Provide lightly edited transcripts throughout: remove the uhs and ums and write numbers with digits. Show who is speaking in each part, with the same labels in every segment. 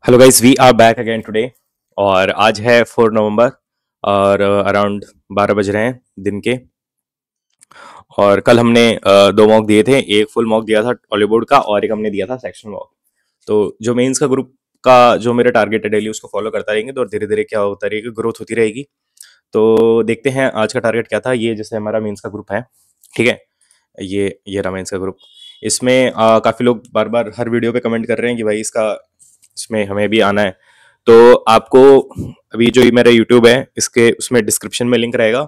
Speaker 1: Hello guys, we are back again today. और आज है 4 नवंबर और अराउंड 12 बज रहे हैं दिन के। और कल हमने दो मॉक दिए थे। एक फुल मॉक दिया था हॉलीवुड का और एक हमने दिया था सेक्शन मॉक। तो जो मेंस का ग्रुप का जो मेरा टारगेट है डेली उसको फॉलो करता रहेंगे तो और धीरे धीरे क्या होता रहेगा, ग्रोथ होती रहेगी। तो देखते हैं आज का टारगेट क्या था। ये जैसे हमारा मेंस का ग्रुप है, ठीक है। ये रहा मेंस का ग्रुप। इसमें काफी लोग बार बार हर वीडियो पे कमेंट कर रहे हैं कि भाई इसका इसमें हमें भी आना है। तो आपको अभी जो ये मेरा यूट्यूब है इसके उसमें डिस्क्रिप्शन में लिंक रहेगा,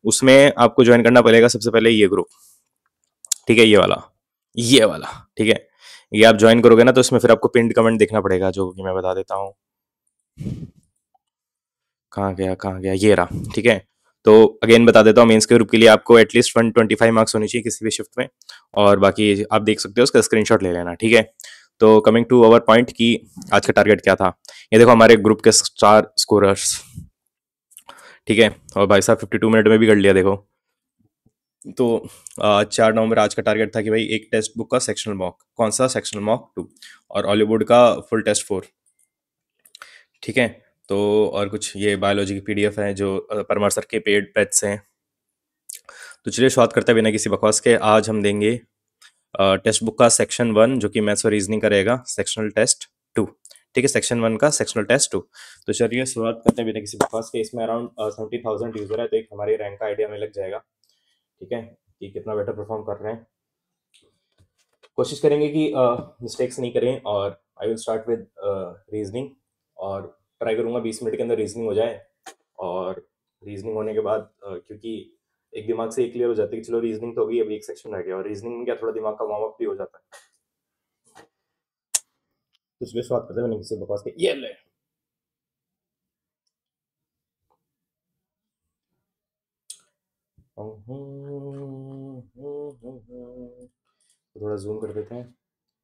Speaker 1: उसमें आपको ज्वाइन करना पड़ेगा सबसे पहले ये ग्रुप, ठीक है। ये वाला, ठीक है। ये आप ज्वाइन करोगे ना तो इसमें फिर आपको पिंड कमेंट देखना पड़ेगा, जो कि मैं बता देता हूँ। कहाँ गया ये रहा, ठीक है। तो अगेन बता देता हूँ, मेंस के ग्रुप के लिए आपको एटलीस्ट 125 मार्क्स होनी चाहिए किसी भी शिफ्ट में। और बाकी आप देख सकते हो, उसका स्क्रीनशॉट ले लेना, ठीक है। तो कमिंग टू अवर पॉइंट कि आज का टारगेट क्या था। ये देखो हमारे ग्रुप के स्टार स्कोरर्स, ठीक है। और भाई साहब 52 मिनट में भी कर लिया, देखो। तो 4 नवंबर आज का टारगेट था कि भाई एक टेक्स्ट बुक का सेक्शनल मॉक, कौन सा, सेक्शनल मॉक 2। और हॉलीवुड का फुल टेस्ट 4, ठीक है। तो और कुछ ये बायोलॉजी की पीडीएफ है जो परमार सर के पेड पैथ्स हैं। तो चलिए शुरुआत करते हैं बिना किसी बकवास के। आज हम देंगे टेक्स्ट बुक का सेक्शन 1 जो कि मैथ्स और रीजनिंग का रहेगा, सेक्शनल टेस्ट 2, ठीक है। सेक्शन 1 का सेक्शनल टेस्ट 2। तो चलिए शुरुआत करते हैं बिना किसी बकवास के। इसमें अराउंड 70,000 यूजर है, तो एक हमारे रैंक का आइडिया में लग जाएगा, ठीक है, कि कितना बेटर परफॉर्म कर रहे हैं। कोशिश करेंगे कि मिस्टेक्स नहीं करें। और I will start with reasoning. और ट्राई करूंगा 20 मिनट के अंदर रीजनिंग हो जाए। और रीजनिंग होने के बाद क्योंकि एक दिमाग से एक क्लियर हो जाता है कि चलो रीजनिंग तो होगी, अभी एक सेक्शन रह गया। और रीजनिंग में क्या थोड़ा दिमाग का वार्म अप भी हो जाता है। तो इसलिए शुरुआत करते हैं मैंने किसी बकवास के, ये ले। तो थोड़ा जूम कर देते हैं,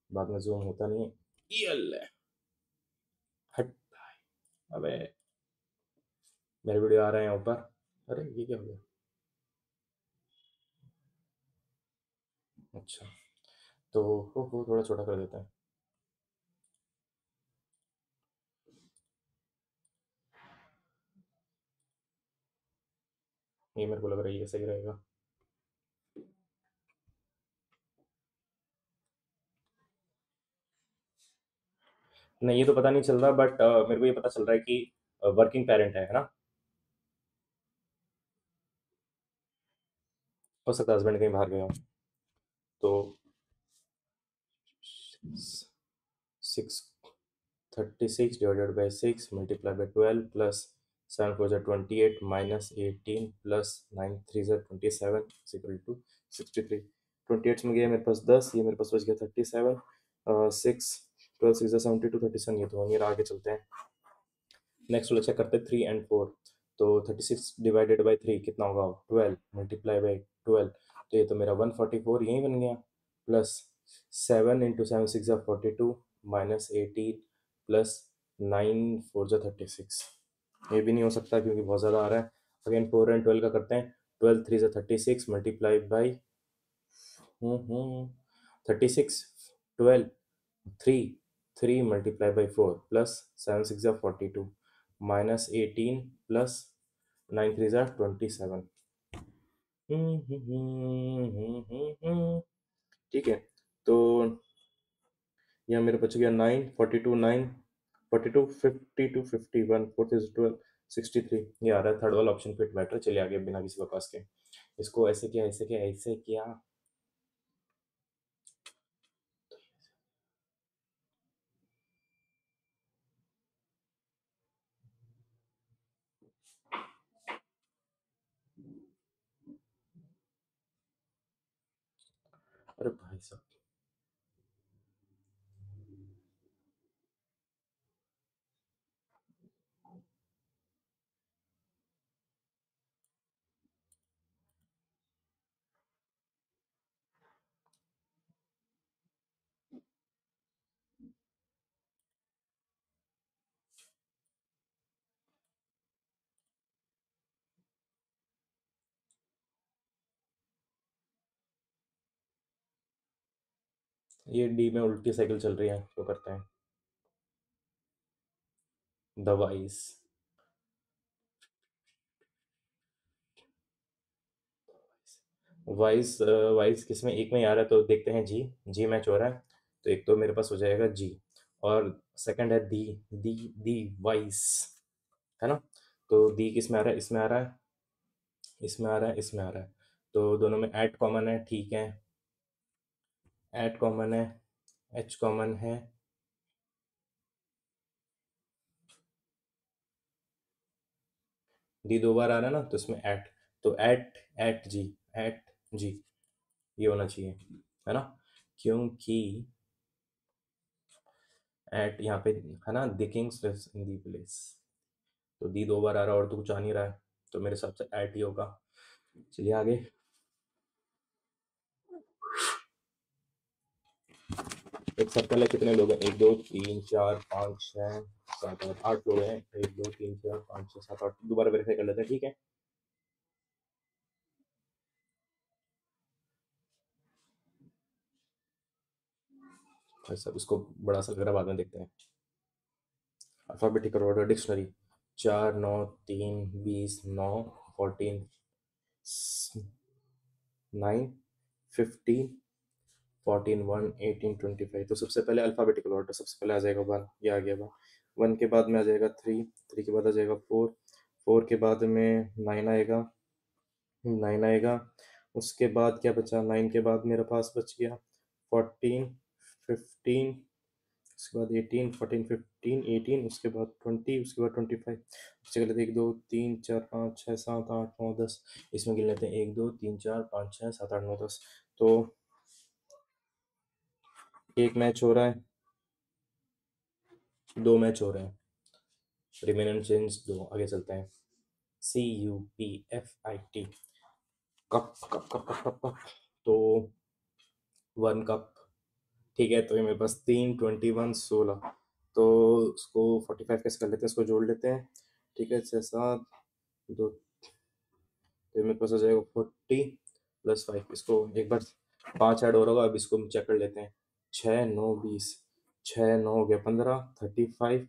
Speaker 1: बाद में जूम होता नहीं है। ये ले, हट। अबे मेरे वीडियो आ रहे हैं ऊपर। अरे ये क्या हो गया। अच्छा, तो हो थोड़ा छोटा कर देते हैं। ये मेरे को लग रहा है ये सही रहेगा। नहीं, ये तो पता नहीं चल रहा, बट मेरे को ये पता चल रहा है कि वर्किंग पेरेंट है ना। हो सकता है हस्बैंड कहीं बाहर गया हो। तो 636 divided by 6 multiply by 12 plus 7 4 जा 28 माइनस 18 प्लस 9 3 जा 27 इक्वल टू 63। 28 में गया मेरे पास 10, ये मेरे पास बच गया 37। 6 12 6 जा 72 37, ये तो नहीं रहा, आगे चलते हैं। नेक्स्ट वाला चेक करते हैं 3 एंड 4। तो 36 डिवाइडेड बाई 3 कितना होगा, 12 मल्टीप्लाई बाई 12। तो ये तो मेरा 144 यही बन गया। प्लस 7 इंटू 7 6 जा 42 माइनस 18 प्लस 9 4 जा 36। ये भी नहीं हो सकता क्योंकि बहुत ज़्यादा आ रहा है। अगेन 4 एंड 12 का करते हैं। 12 3 जा 36 multiply by 36, 12, 3, 3 multiply by 4 plus 7 6 जा 42 माइनस 18 प्लस 9 3 जा 27। ठीक है। तो यहाँ मेरे बच गया 9 42 9 42 52 51 4 12 63। ये आ रहा है, थर्ड वाला ऑप्शन फिट बैटर। चलिए आगे बिना किसी बकवास के। इसको ऐसे किया, ऐसे किया, ऐसे किया। अरे भाई साहब, ये डी में उल्टी साइकिल चल रही है, तो करते हैं। The vice. वाइस वाइस किसमें एक में ही आ रहा है, तो देखते हैं जी। जी मैच हो रहा है, तो एक तो मेरे पास हो जाएगा जी, और सेकंड है दी वाइस, है ना। तो दी किस में आ रहा है, इसमें आ रहा है, इसमें आ रहा है, इसमें आ रहा है, तो दोनों में एट कॉमन है, ठीक है। एट कॉमन है, एच कॉमन है, डी दो बार आ रहा है ना, तो इसमें एट, तो eight eight G, eight G, ये होना चाहिए, है ना, क्योंकि एट यहाँ पे है ना, the kings lives in the place, तो दी दो बार आ रहा है और तो कुछ आ नहीं रहा है, तो मेरे हिसाब से एट ही होगा। चलिए आगे। एक सर्कल है, कितने लोग हैं, एक दो तीन चार पाँच छः सात आठ, आठ लोग हैं, एक दो तीन चार पाँच छः सात आठ, दोबारा वेरीफाई कर लेते हैं, ठीक है। भाई साहब इसको बड़ा सा लग रहा है, बाद में देखते हैं। अल्फाबेटिकल ऑर्डर डिक्शनरी, चार नौ तीन बीस नौ, fourteen, nine, fifteen, fourteen one, eighteen, twenty five, तो सबसे पहले अल्फाबेटिकल ऑर्डर, सबसे पहले आ जाएगा वन, ये आ गया वन। वन के बाद में आ जाएगा थ्री, थ्री के बाद आ जाएगा फोर, फोर के बाद में नाइन आएगा, नाइन आएगा। उसके बाद क्या बचा, नाइन के बाद मेरे पास बच गया फोर्टीन, फिफ्टीन, उसके बाद एटीन, फोर्टीन फिफ्टीन एटीन, उसके बाद ट्वेंटी, उसके बाद ट्वेंटी फाइव। उससे गिन लेते हैं, एक दो तीन चार पाँच छः सात आठ नौ दस, इसमें गिन लेते हैं एक दो तीन चार पाँच छः सात आठ नौ दस, तो एक मैच हो रहा है, दो मैच हो रहे हैं, रिमेन चेंज दो, आगे चलते हैं। CUPFIT, cup cup cup cup cup cup, तो वन कप, ठीक है। तो ये मेरे पास तीन, 21, 16, तो उसको 45 कैसे कर लेते हैं, इसको जोड़ लेते हैं, ठीक है, छः सात दो, तो ये मेरे पास आ जाएगा 40 + 5, इसको एक बार पाँच ऐड हो रहा होगा, अब इसको हम चेक कर लेते हैं, छः नौ 20, छः नौ हो गया 15, 35, 20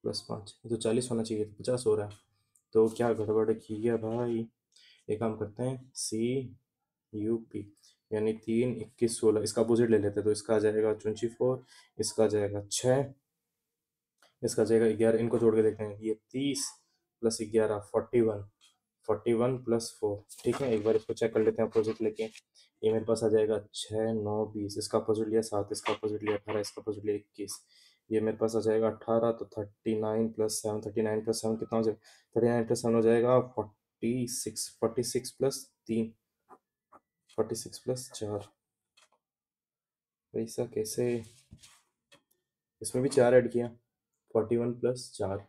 Speaker 1: +5, ये तो 40 होना चाहिए, तो 50 हो रहा है, तो क्या गड़बड़ की है भाई। एक काम करते हैं, CUP, यानी तीन, 21, 16, इसका अपोजिट ले लेते हैं, तो इसका आ जाएगा 24, इसका आ जाएगा 6, इसका आ जाएगा 11, इनको जोड़ के देखते हैं, ये 30 + 11, 41, 41 + 4, ठीक है। एक बार इसको चेक कर लेते हैं अपोजिट लेके, ये मेरे पास आ जाएगा 6 9 20, इसका अपोजिट लिया 7, इसका अपोजिट लिया 18, इसका अपोजिट लिया 21, ये मेरे पास आ जाएगा 18, तो 39 + 7, 39 + 7 कितना हो जाएगा, 39 + 7 हो जाएगा 46, 46 + 3, 46 + 4, ऐसा कैसे, इसमें भी चार ऐड किया, 41 + 4,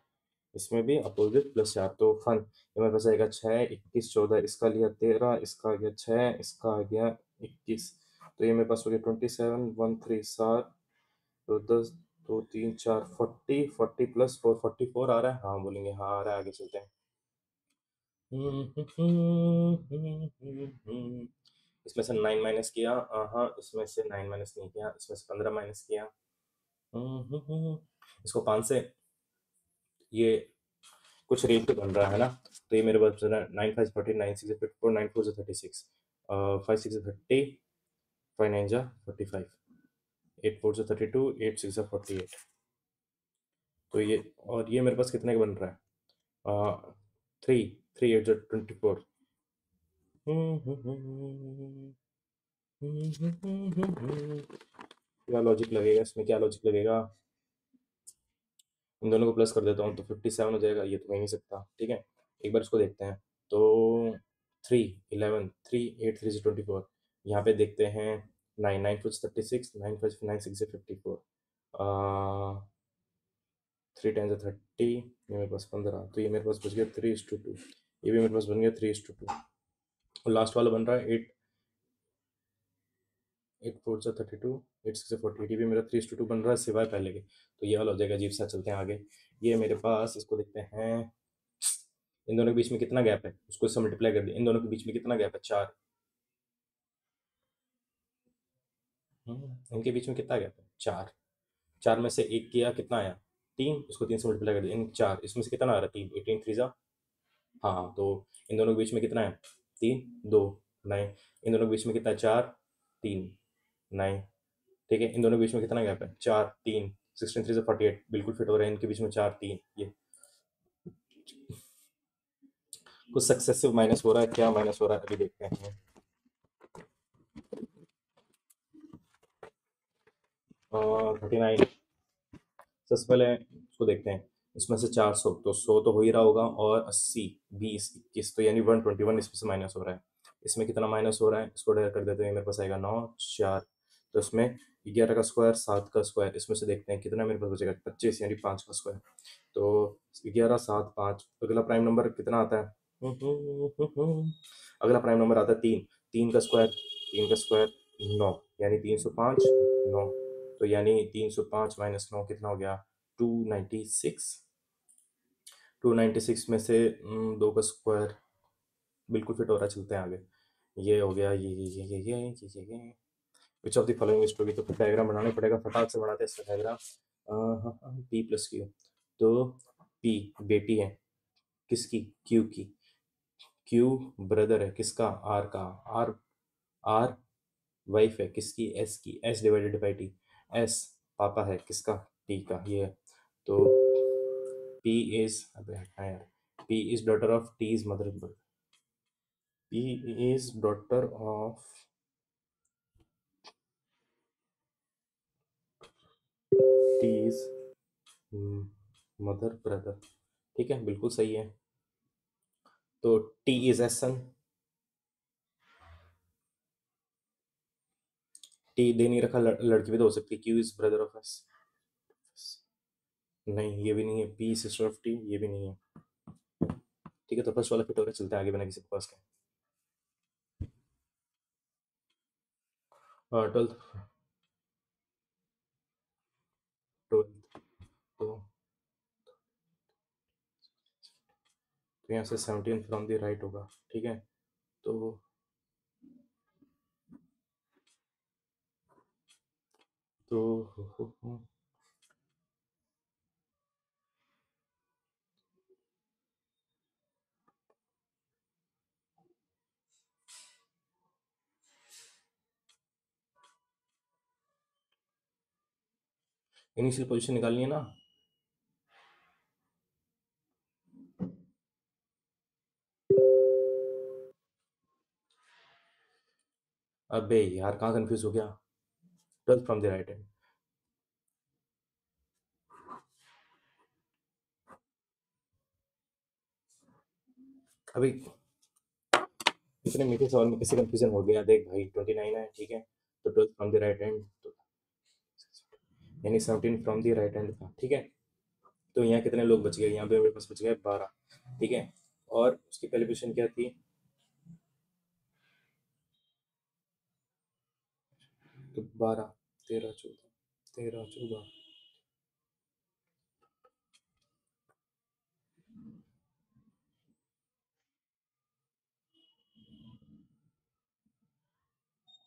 Speaker 1: इसमें भी अपोजिट +4, तो फन, ये मेरे पास आएगा 6 21 14, इसका लिया 13, इसका आ गया 6, इसका आ गया 21, तो ये मेरे पास हो गया 27 13 7, तो 10 2 3 4 40, 40 + 4, 44 आ रहा है, हाँ बोलेंगे, हाँ आ रहा है, आगे चलते हैं। इसमें से 9 माइनस किया, हाँ इसमें से 9 माइनस नहीं किया, इसमें से 15 माइनस किया, इसको 5 से, ये कुछ रेट पे बन रहा है ना, तो ये मेरे पास 9 5 14, 9 6 54, 9 4 36, 5 6 30, 5 9 45, 8 4 32, 8 6 48, तो ये, और ये मेरे पास कितने का बन रहा है, 3 3 8 24, क्या लॉजिक लगेगा इसमें, क्या लॉजिक लगेगा, इन दोनों को प्लस कर देता हूँ, तो 57 हो जाएगा, ये तो कहीं नहीं सकता, ठीक है। एक बार इसको देखते हैं, तो 3 11 3 8 3 24, यहाँ पे देखते हैं, 9 9 4 36, 9 5 9 6 54, 3 10 30, ये मेरे पास 15, तो ये मेरे पास बच गया 3:2, ये भी मेरे पास बन गया 3:2, और लास्ट वाला बन रहा है 8 8 4 32, 8 6 48, ये भी मेरा 3:2 बन रहा है, सिवाय पहले के, तो ये वाला हो जाएगा अजीब सा। चलते हैं आगे, ये मेरे पास, इसको देखते हैं, इन दोनों के बीच में कितना गैप है, उसको इससे मल्टीप्लाई कर दिया, इन दोनों के बीच में कितना गैप है, 4, इनके बीच में कितना गैप है, 4, 4 में से 1 किया, कितना आया? 3, इसको 3 से मल्टीप्लाई कर दिया, इन 4 इसमें से कितना आ रहा है? 3, 18 3 जा, हाँ, तो इन दोनों के बीच में कितना है? 3, 2, 9, इन दोनों के बीच में कितना है? 4, 3, 9, ठीक है, इन दोनों के बीच में कितना गैप है? 4, 3, 16 3 से 48, बिल्कुल फिट हो रहा है इनके बीच में 4, 3, ये कुछ सक्सेसिव माइनस हो रहा है, क्या माइनस हो रहा है अभी देखते हैं। 39, सबसे पहले इसको देखते हैं, इसमें से 400 तो 100 तो हो ही रहा होगा, और 80, 20, 21, तो यानी 121 इसमें से माइनस हो रहा है। इसमें कितना माइनस हो रहा है, इसको डायरेक्ट कर देते हैं, मेरे पास आएगा 9, 4, तो इसमें 11 का स्क्वायर, 7 का स्क्वायर, इसमें से देखते हैं कितना मेरे पास बचेगा, 25 यानी 5 का स्क्वायर। तो 11, 7, 5, अगला प्राइम नंबर कितना आता है? अगला प्राइम नंबर आता है 3, 3 का स्क्वायर, 3 का स्क्वायर 9, यानी 305, 9, तो यानी 305 माइनस 9 कितना हो गया? 296। 296 में से 2 का स्क्वायर, बिल्कुल फिट हो रहा है, चलते हैं आगे। ये हो गया, ये which of the following is true, तो फिर डायग्राम बनाना पड़ेगा, फटाक से बनाते हैं इसका डायग्राम। पी प्लस क्यू, तो पी बेटी है किसकी? क्यू की। क्यू ब्रदर है किसका? आर का। आर, आर वाइफ है किसकी? एस की। S divided by T, S पापा है किसका? टी का, ये है। तो पी इज, अबे हटना यार, P is daughter of T is mother, P is daughter of T is mother brother, ठीक है, बिल्कुल सही है। तो T is S son, T दे नहीं रखा, लड़की भी तो हो सकती है। Q is brother of S, नहीं ये भी नहीं है। पी सिस्टर ऑफ टी, ये भी नहीं है। ठीक है, तो फर्स्ट वाला फिट हो रहा है, चलते हैं आगे बिना किसी के पास के। 12th, 12th, तो यहाँ से 17 फ्रॉम द राइट होगा, ठीक है। तो तो इनिशियल पोजीशन निकालनी है ना। अबे यार कहाँ कंफ्यूज हो गया? 12 फ्रॉम द राइट हैंड, अभी इतने मीठे सवाल में किसी कंफ्यूजन हो गया? देख भाई 29 है, ठीक है, तो 12 फ्रॉम द राइट हैंड, तो यानी 17 फ्रॉम द राइट हैंड था, ठीक है। तो यहाँ कितने लोग बच गए? यहाँ पे मेरे पास बच गए 12, ठीक है। और उसकी पहली पोजीशन क्या थी? तो 12, 13, 14, 13, 14,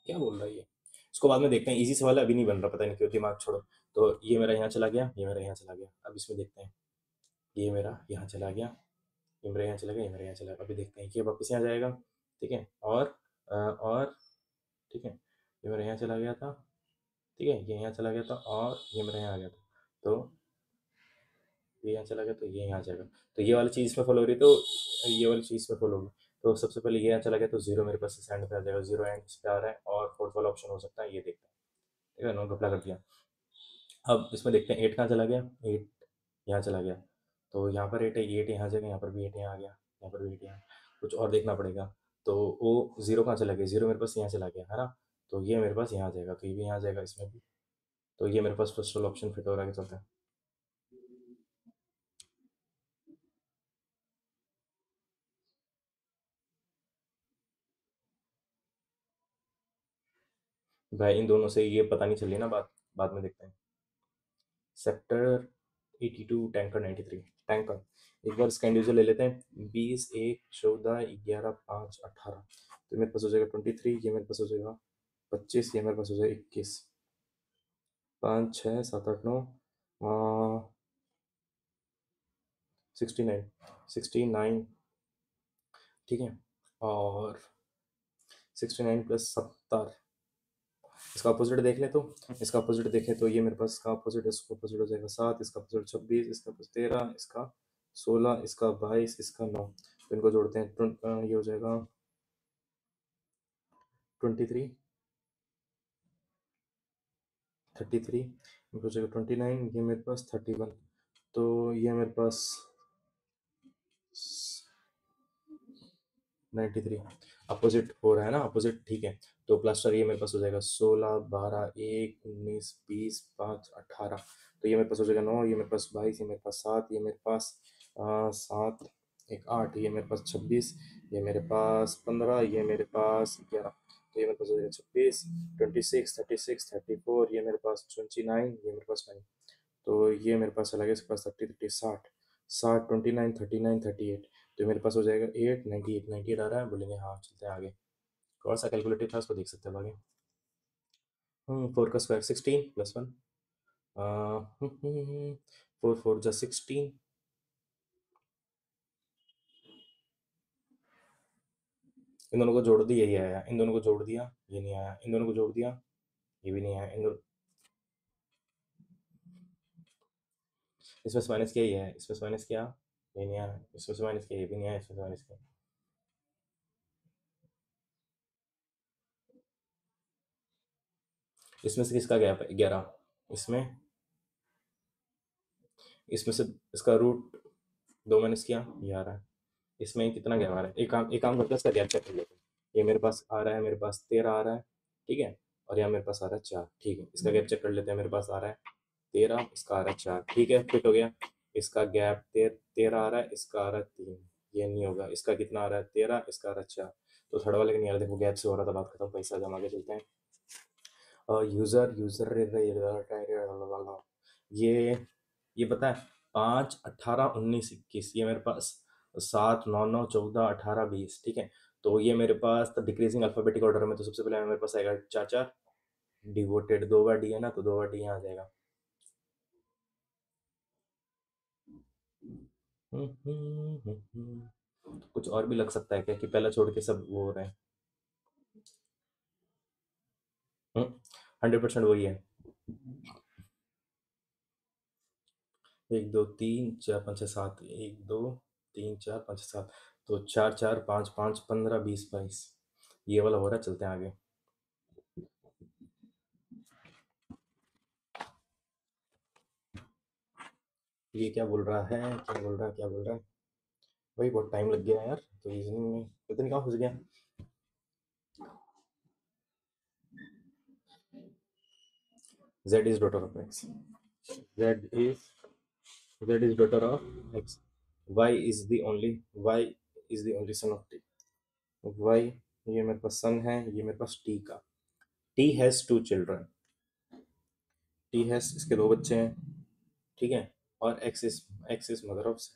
Speaker 1: क्या बोल रहा है ये? इसको बाद में देखते हैं, इजी सवाल है, अभी नहीं बन रहा, पता नहीं क्यों, दिमाग छोड़ो। तो ये मेरा यहाँ चला गया, ये मेरा यहाँ चला गया, अब इसमें देखते हैं। ये मेरा यहाँ चला गया, ये मेरा यहाँ चला गया, ये मेरा यहाँ चला गया, अभी देखते हैं कि ये वापस यहाँ जाएगा, ठीक है। और ठीक है, ये मेरा यहाँ चला गया था, ठीक है, ये यहाँ चला गया था, और ये मेरा यहाँ आ गया था, तो ये यहाँ चला गया, तो ये यहाँ जाएगा। तो ये वाली चीज़ इसमें फॉलो हो रही है, तो ये वाली चीज़ इसमें फॉलो होगी। तो सबसे पहले ये यहाँ चला गया, तो जीरो मेरे पास इस एंड पे आ जाएगा, जीरो एंड इस पे आ रहा है, और फोर्थ वाला ऑप्शन हो सकता है, ये देखते हैं, ठीक है, नोट अप्लाई कर दिया। अब इसमें देखते हैं 8 कहाँ चला गया, 8 यहाँ चला गया, तो यहाँ पर 8 है, ये 8 यहाँ आ जाएगा, यहाँ पर भी 8 यहाँ आ गया, यहाँ पर भी 8 यहाँ, कुछ और देखना पड़ेगा। तो वो जीरो कहाँ चला गया? जीरो मेरे पास यहाँ चला गया है ना, तो ये मेरे पास यहाँ आ जाएगा, तो ये भी यहाँ आ जाएगा, इसमें भी। तो ये मेरे पास फर्स्ट वाला ऑप्शन फिट हो रहा है, चलता है। भाई इन दोनों से ये पता नहीं चली ना बात, बाद में देखते हैं। सेक्टर 82, टैंकर 93, टैंकर, एक बार इसका इंडिविजुअल ले लेते हैं। 20, 1, 14, 11, 5, 18, तो मेरे पास हो जाएगा 23, ये मेरे पास हो जाएगा 25, ये मेरे पास हो जाएगा 21। 5 6 7 8 9 69 69 ठीक है। और 69 प्लस 70, इसका अपोजिट देख ले तो, इसका अपोजिट देखें तो ये मेरे पास इसका अपोजिट, इसका अपोजिट हो जाएगा 7, इसका अपोजिट 26, इसका अपोजिट 13, इसका 16, इसका 22, इसका 9। तो इनको जोड़ते हैं, ये हो जाएगा 23, 33, इनको हो जाएगा 29, ये मेरे पास 31। तो ये मेरे पास 93 अपोजिट हो रहा है ना, अपोजिट ठीक है। तो प्लास्टर ये मेरे पास हो जाएगा 16 12 1 19 20 5 18। तो ये मेरे पास हो जाएगा 9, ये मेरे पास 22, ये मेरे पास 7, ये मेरे पास 7 एक 8, ये मेरे पास 26, ये मेरे पास 15, ये मेरे पास 11। तो ये मेरे पास हो जाएगा 26 26 36 34, ये मेरे पास 29, ये मेरे पास 9। तो ये मेरे पास चला गया इसके पास 30 30 60 60 29 39 38। तो मेरे पास हो जाएगा 8 98 98 आ रहा है, बोलेंगे हाँ चलते हैं आगे। कौन सा कैलकुलेटर था उसको देख सकते हैं आगे। 4 का स्क्वायर 16 प्लस 1, 4 4 जा 16, इन दोनों को जोड़ दिया, ये आया, इन दोनों को जोड़ दिया ये नहीं आया, इन दोनों को जोड़ दिया ये भी नहीं आया, इन दोनों इसमें से माइनस किया ये है, इसमें से माइनस किया ये नहीं आया, इसमें से माइनस किया ये भी नहीं आया, इसमें से माइनस किया। इसमें से किसका गैप है 11, इसमें इसमें से इसका रूट 2 माइनस किया ये आ रहा है। इसमें कितना गैप आ रहा है, एक काम करते हैं इसका गैप चेक कर लेते हैं। ये मेरे पास आ रहा है, मेरे पास 13 आ रहा है, ठीक है। और यहाँ मेरे पास आ रहा है 4, ठीक है। इसका गैप चेक कर लेते हैं, मेरे पास आ रहा है 13, इसका आ रहा है 4, ठीक है, फिट हो गया। इसका गैप 13 आ रहा है, इसका आ रहा है 3, ये नहीं होगा। इसका कितना आ रहा है 13, इसका आ रहा है 4। तो थर्ड वाले का नहीं आ रहा, देखो गैप से हो रहा था, बात खत्म, पैसा जमा के चलते हैं। यूजर यूजर ये ये पता है 5 18 19 21, ये मेरे पास 7 9 9 14 18 20, ठीक है। तो ये मेरे पास तो डिक्रीजिंग अल्फाबेटिक ऑर्डर में, तो सबसे पहले मेरे पास आएगा 4 4, डिवोटेड 2 बार डी है ना, तो 2 बार डी यहाँ आ जाएगा। कुछ और भी लग सकता है क्या कि पहला छोड़ के सब वो हो रहे हैं। 100% वही है। 1 2 3 4 5 6 7, 1 2 3 4 5 7। तो 4 4 5 5 15 20 22, ये वाला हो रहा है, चलते हैं आगे। ये क्या बोल रहा है, क्या बोल रहा है, क्या बोल रहा है भाई, बहुत टाइम लग गया यार। तो रीजनिंग में पता नहीं कहाँ फंस गया। z is daughter of x, z is z is daughter of x, y is the only son of t, y ये मेरे पास सन है, ये मेरे पास t का, t has 2 children, t has इसके 2 बच्चे हैं, ठीक है। और x is mother of z,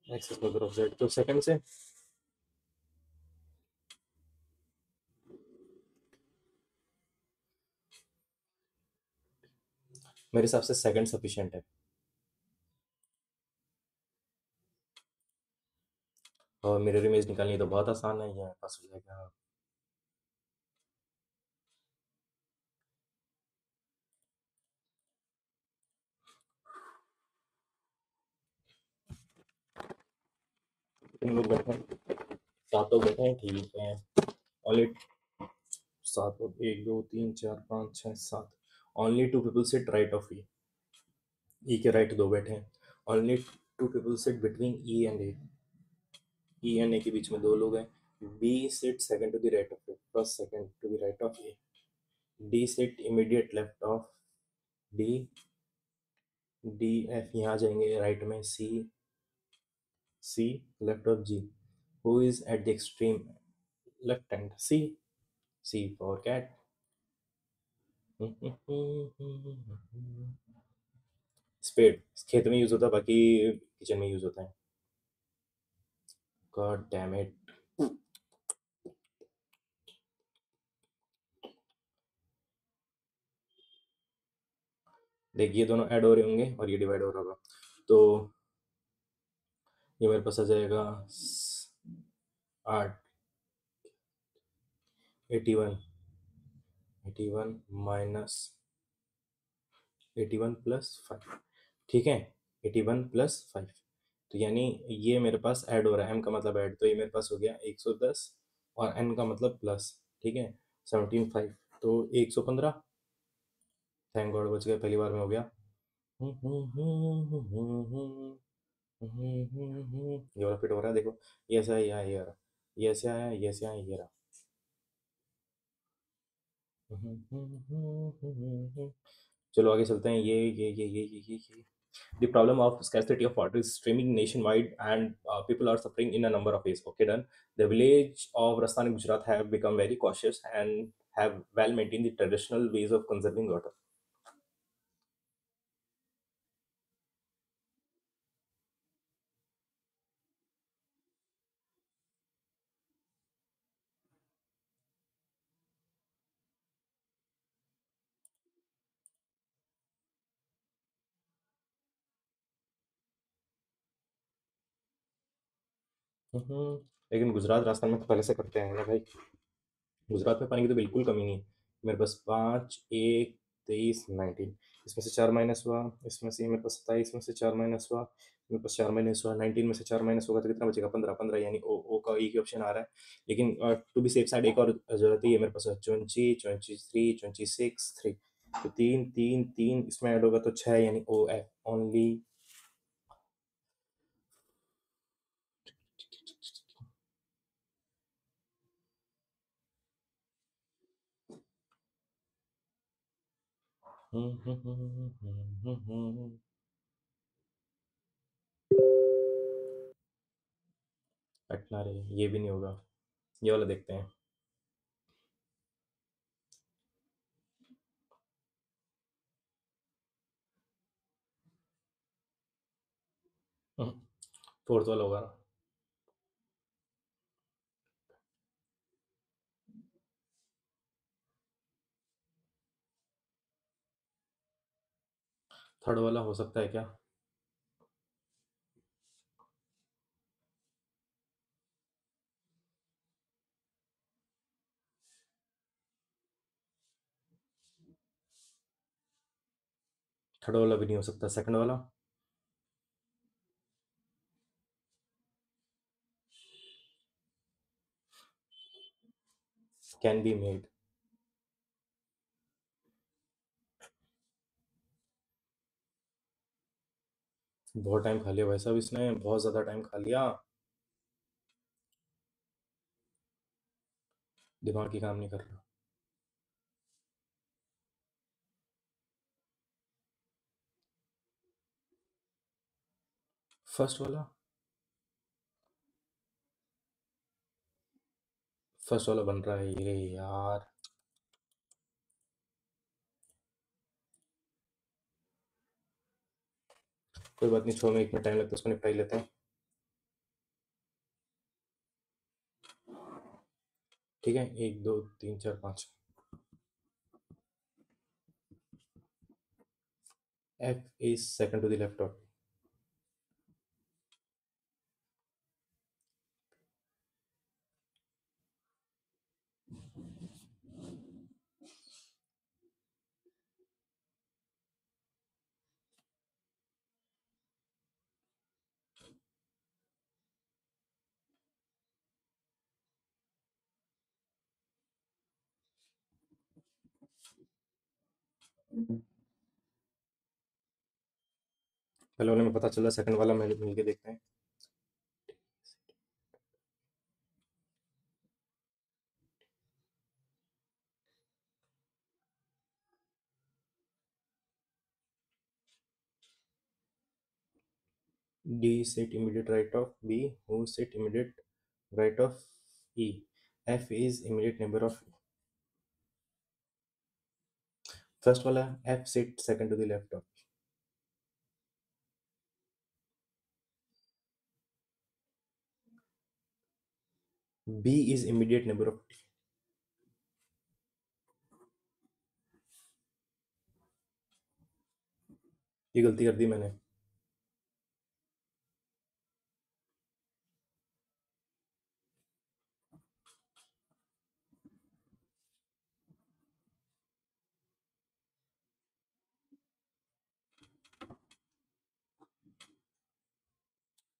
Speaker 1: x is mother of z। तो सेकंड से मेरे हिसाब से सेकंड सफिशिएंट है। और मिरर इमेज निकालनी तो बहुत आसान है, ये मेरे पास हो जाएगा। तीन लोग बैठे हैं, 7 लोग बैठे हैं, ठीक है। ओनली 7 लोग, 1 2 3 4 5 6 7, only 2 people sit right of E के राइट 2 बैठे हैं। Only 2 people sit between E and A, E and A के बीच में 2 लोग हैं। B sit second to the right of A, first second to the right of A. D sit immediate left of D, D F यहाँ जाएंगे right में, C C left of G, who is at the extreme left hand, C for cat. Spade खेत में use होता है, बाकी kitchen में use होता है। God damn it. देखिए ये दोनों ऐड हो रहे होंगे और ये डिवाइड हो रहा होगा, तो ये मेरे पास आ जाएगा 8, 81, 81 माइनस 81 प्लस 5, ठीक है, 81 प्लस 5, तो यानी ये मेरे पास ऐड हो रहा है, m का मतलब ऐड, तो ये मेरे पास हो गया 110 और n का मतलब प्लस, ठीक है, 17 5, तो 115। थैंक गॉड बच गया, पहली बार में हो गया। ये वाला फिट हो रहा है, देखो ये ऐसा है, यहाँ ये रहा, ये ऐसे आया, ये ऐसे आया, ये रहा। चलो आगे चलते हैं, ये The problem of scarcity of water is streaming nationwide, and people are suffering in a number of ways. Okay, done. The village of Rastani, Gujarat have become very cautious and have well maintained the traditional ways of conserving water. हम्म, लेकिन गुजरात राजस्थान में तो पहले से करते हैं ना भाई। गुजरात में पानी की तो बिल्कुल कमी नहीं है। मेरे पास 5, 1, 23, 19, इसमें से 4 माइनस हुआ, इसमें से मेरे पास 27 में से 4 माइनस हुआ, मेरे पास 4 माइनस हुआ, 19 में से 4 माइनस होगा तो कितना बचेगा, 15, 15, यानी ओ का एक ही ऑप्शन आ रहा है। लेकिन टू बी सेफ साइड एक और जरूरत है, ये मेरे पास 20, 23, 26, 3, तो 3, 3, 3 इसमें ऐड होगा तो 6, यानी ओ एफ ओनली। कटना रे, ये भी नहीं होगा, ये वाला देखते हैं। फोर्थ वाला होगा। थर्ड वाला हो सकता है क्या? थर्ड वाला भी नहीं हो सकता, सेकंड वाला। Can be made. बहुत टाइम खा लिया भाई साहब, इसने बहुत ज़्यादा टाइम खा लिया, दिमाग की काम नहीं कर रहा। फर्स्ट वाला, फर्स्ट वाला बन रहा है ये यार। कोई बात नहीं, 6 में 1 में टाइम लगता है, उसको निपटा ही लेते हैं। ठीक है, 1, 2, 3, 4, 5। F is second to the left of. पहले वाले में पता चला, सेकंड वाला मिल के देखते हैं। D sit immediate right of B, who sit immediate right of E, F is immediate neighbor of first वाला, F sit second to the left of B is immediate neighbor of D. ये गलती कर दी मैंने।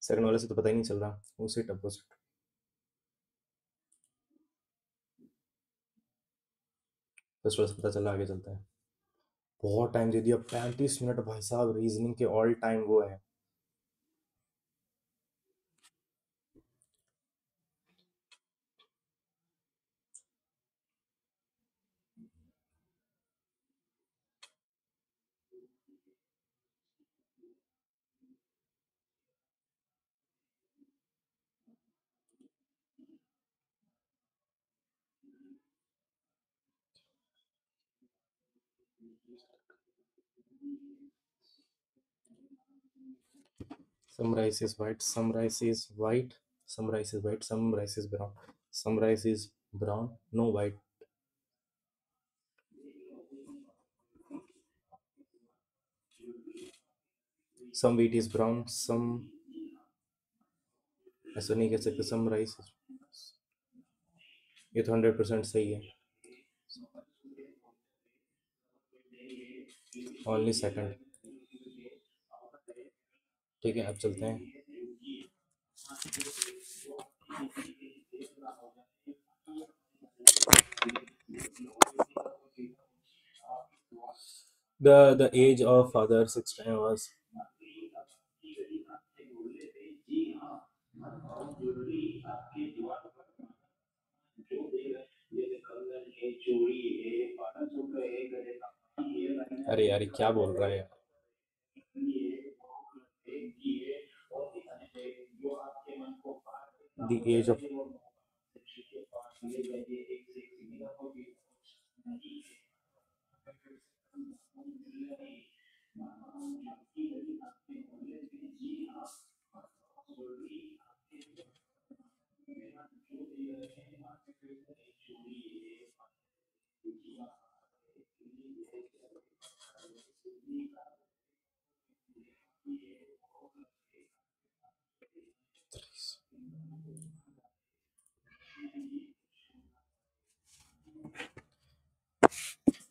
Speaker 1: Second वाले से तो पता ही नहीं चल रहा, उसी अपोजिट। फर्स्ट वाले से पता चला, आगे चलता है। बहुत टाइम दे दिया, 35 मिनट भाई साहब, रीजनिंग के ऑल टाइम वो है। Some rice is white, some rice is white, some rice is white, some rice is brown, some rice is brown, no white. Some wheat is brown, some, ऐसा नहीं कह सकते some rice is, ये तो 100% सही है। Only second. ठीक है, अब चलते हैं। The age of father 6 time was, अरे यार ये क्या बोल रहा है यार। The age of,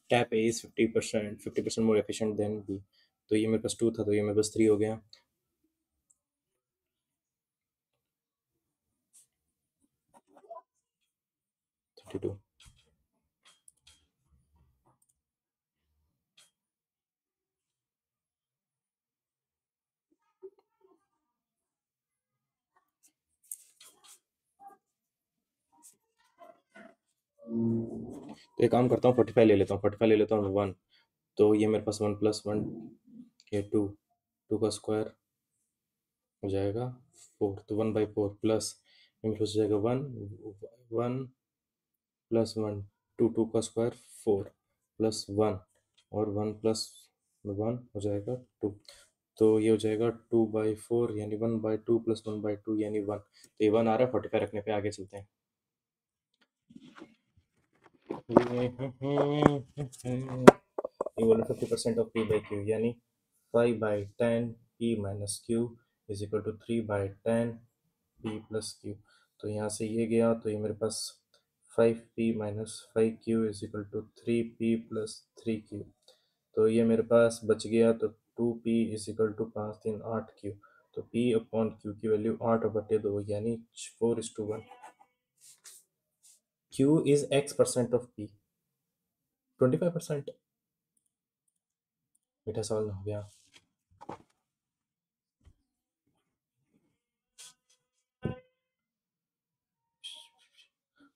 Speaker 1: tap A is 50%, 50% more efficient than B. तो ये मेरे पास 2 था, तो ये मेरे पास 3 हो गया। 32। तो एक काम करता हूँ, 45 ले लेता हूँ, 45 ले लेता हूँ 1। तो ये मेरे पास 1 + 1, ये 2, 2 का स्क्वायर हो जाएगा 4, तो 1/4 प्लस, ये मेरे पास हो जाएगा 1, 1 + 1, 2, 2 का स्क्वायर 4 प्लस 1, और 1 + 1 हो जाएगा 2। तो ये हो जाएगा 2/4 यानी 1/2 + 1/2 यानी 1। तो ये 1 आ रहा है, 45 रखने पे आगे चलते हैं। ये बोले 50% ऑफ P/Q यानी 5/10 P - Q is equal to 3/10 P + Q। तो यहाँ से ये गया, तो ये मेरे पास 5P - 5Q is equal to 3P + 3Q। तो ये मेरे पास बच गया, तो 2P is equal to 5 3 8Q। तो P/Q की वैल्यू 8/2 यानी 4:1। Q is X% of P, 25%। मीठा सवाल हो गया।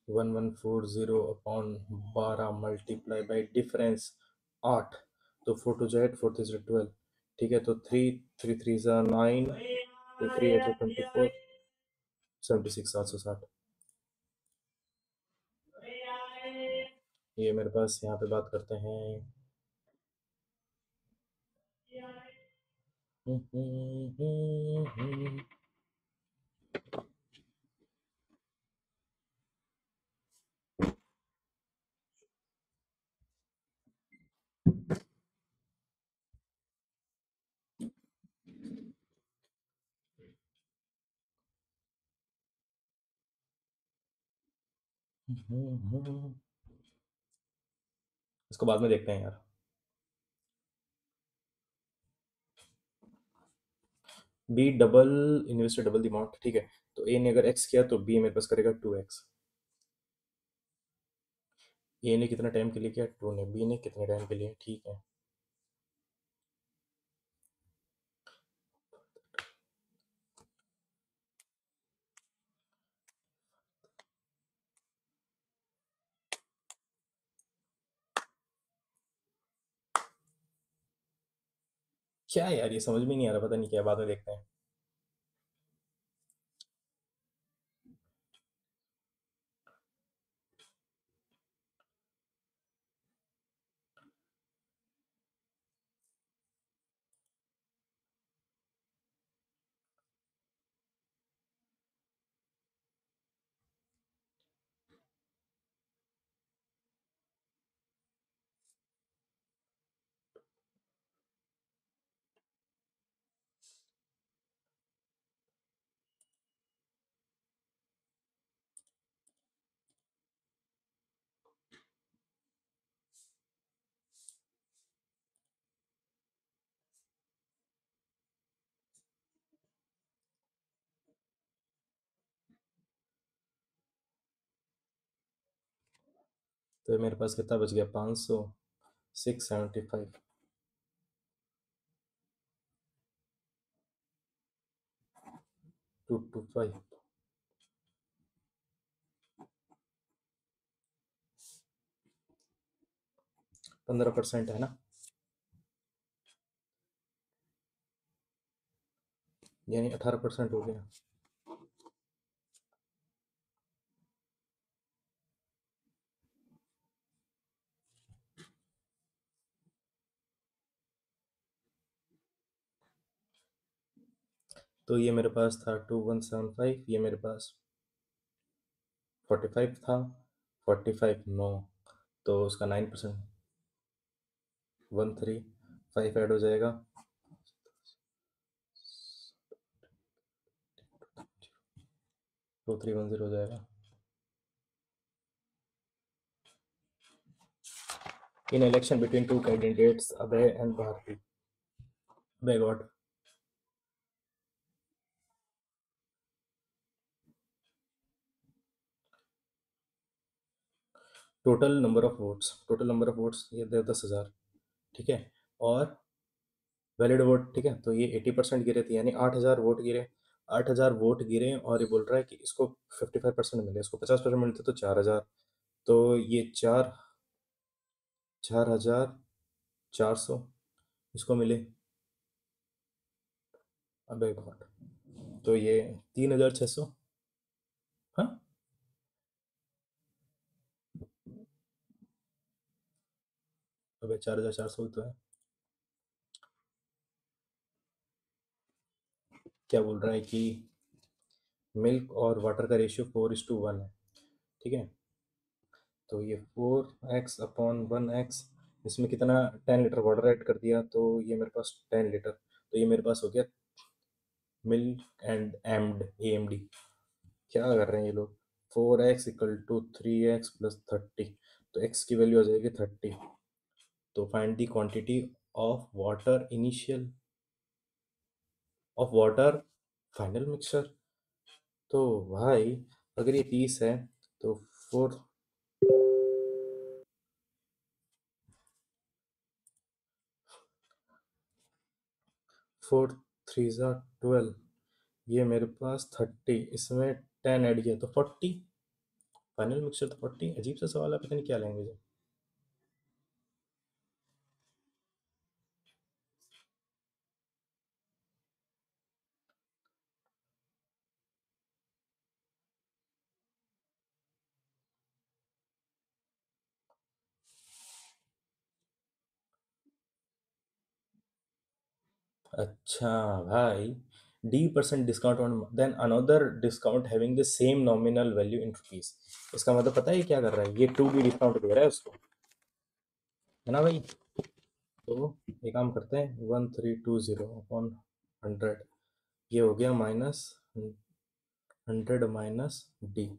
Speaker 1: 1140/12 मल्टीप्लाई बाई डिफरेंस 8। तो 4 टू जेड, 4 3 12। ठीक है, तो 3 3 3 9, 2 3 8 24, 76 760। ये मेरे पास यहाँ पे बात करते हैं। इसको बाद में देखते हैं यार। B double invested double the amount, ठीक है। तो ए ने अगर एक्स किया तो बी मेरे पास करेगा 2x। ए ने कितना टाइम के लिए किया, 2 ने, बी ने कितने टाइम के लिए, ठीक है। क्या है यार, ये समझ में नहीं आ रहा, पता नहीं क्या, बाद में देखते हैं। तो मेरे पास कितना बच गया, 500, 675, 225, 15% है ना, यानी 18% हो गया। तो ये मेरे पास था 2175, ये मेरे पास 45 था, 45 नो, तो उसका 9%, 135 ऐड हो जाएगा, 2310 हो जाएगा। In election between two candidates Abhay and Bharti, by God. Total number of votes ये 10,000, ठीक है। और वैलिड वोट, ठीक है, तो ये 80% गिरे थे, यानी 8,000 वोट गिरे। 8,000 वोट गिरे और ये बोल रहा है कि इसको 55% मिले, इसको 50% मिलते तो 4,000। तो ये 4,400 इसको मिले। अबे गॉड, तो ये 3,600। हाँ, अबे 4,400 तो है। क्या बोल रहा है कि मिल्क और वाटर का रेशियो 4:1 है, ठीक है। तो ये 4x/1x, इसमें कितना, 10 लीटर वाटर ऐड कर दिया, तो ये मेरे पास 10 लीटर, तो ये मेरे पास हो गया मिल्क एंड एमडी। क्या कर रहे हैं ये लोग, 4x = 3x + 30, तो x की वैल्यू आ जाएगी 30। तो find the quantity of water initial, of water final mixture. तो भाई अगर ये 30 है तो 4 4 3 12, ये मेरे पास 30, इसमें 10 ऐड किया तो 40, फाइनल मिक्सचर तो 40। अजीब सा सवाल है, पता नहीं क्या लैंग्वेज है। अच्छा भाई, D% discount on then another discount having the same nominal value in rupees. इसका मतलब पता है ये क्या कर रहा है, ये 2B डिस्काउंट दे रहा है उसको, है ना भाई। तो ये काम करते हैं, 1320/100, ये हो गया -100 - D,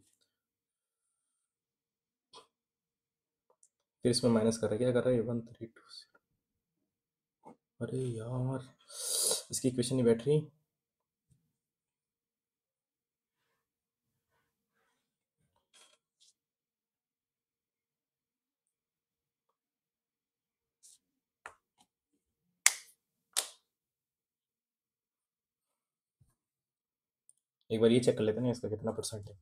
Speaker 1: फिर इसमें माइनस कर रहा है, क्या कर रहा है, 1320। अरे यार, इसकी इक्वेशन नहीं बैठ रही। एक बार ये चेक कर लेते हैं ना, इसका कितना परसेंट है।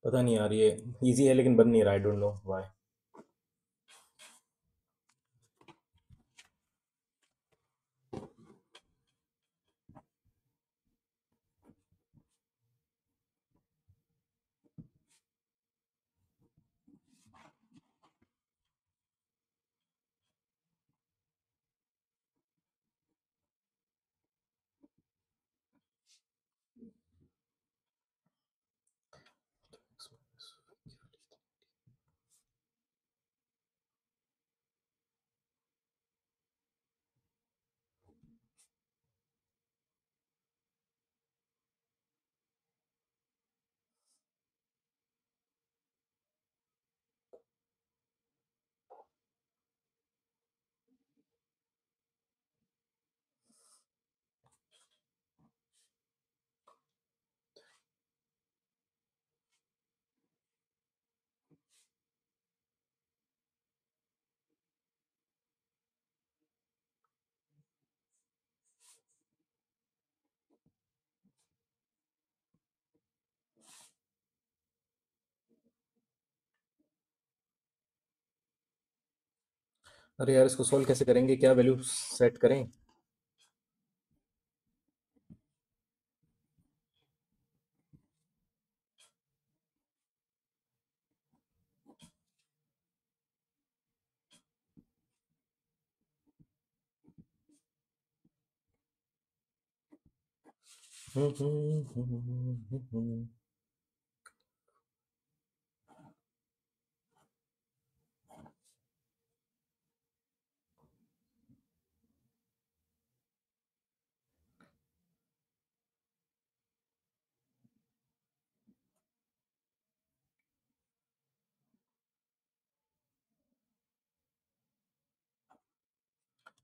Speaker 1: पता नहीं यार, ये इजी है लेकिन बन नहीं रहा, आई डोंट नो व्हाई। अरे यार, इसको सोल्व कैसे करेंगे, क्या वैल्यू सेट करें।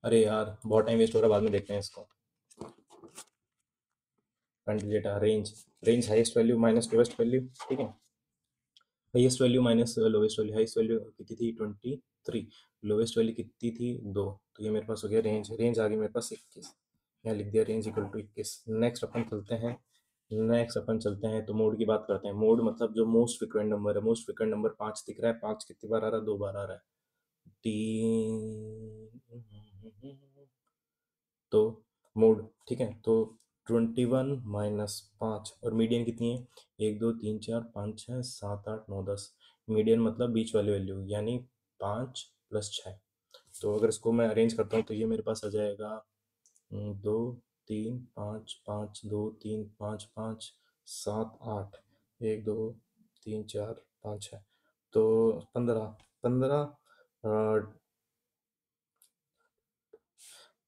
Speaker 1: अरे यार, बहुत टाइम वेस्ट हो रहा है, बाद में देखते हैं इसको। Country data, range. Range highest value minus lowest value, ठीक है। Highest value minus lowest value, highest value कितनी थी, 23। लोवेस्ट वैल्यू कितनी थी, 2। तो ये मेरे पास हो गया रेंज, रेंज आ गई मेरे पास 21। यहाँ लिख दिया रेंज इक्वल टू 21। नेक्स्ट अपन चलते हैं। नेक्स्ट अपन चलते हैं तो मोड की बात करते हैं। मोड मतलब जो मोस्ट फ्रिक्वेंट नंबर है, मोस्ट फ्रिक्वेंट नंबर 5 दिख रहा है। 5 कितनी बार आ रहा है, 2 बार आ रहा है। 3। तो मोड, ठीक है। तो 21 माइनस 5, और मीडियन कितनी है, 1 2 3 4 5 6 7 8 9 10। मीडियन मतलब बीच वाली वैल्यू, यानी 5 + 6। तो अगर इसको मैं अरेंज करता हूँ तो ये मेरे पास आ जाएगा 2 3 5 5 2 3 5 5 7 8। 1 2 3 4 5 6। तो 15।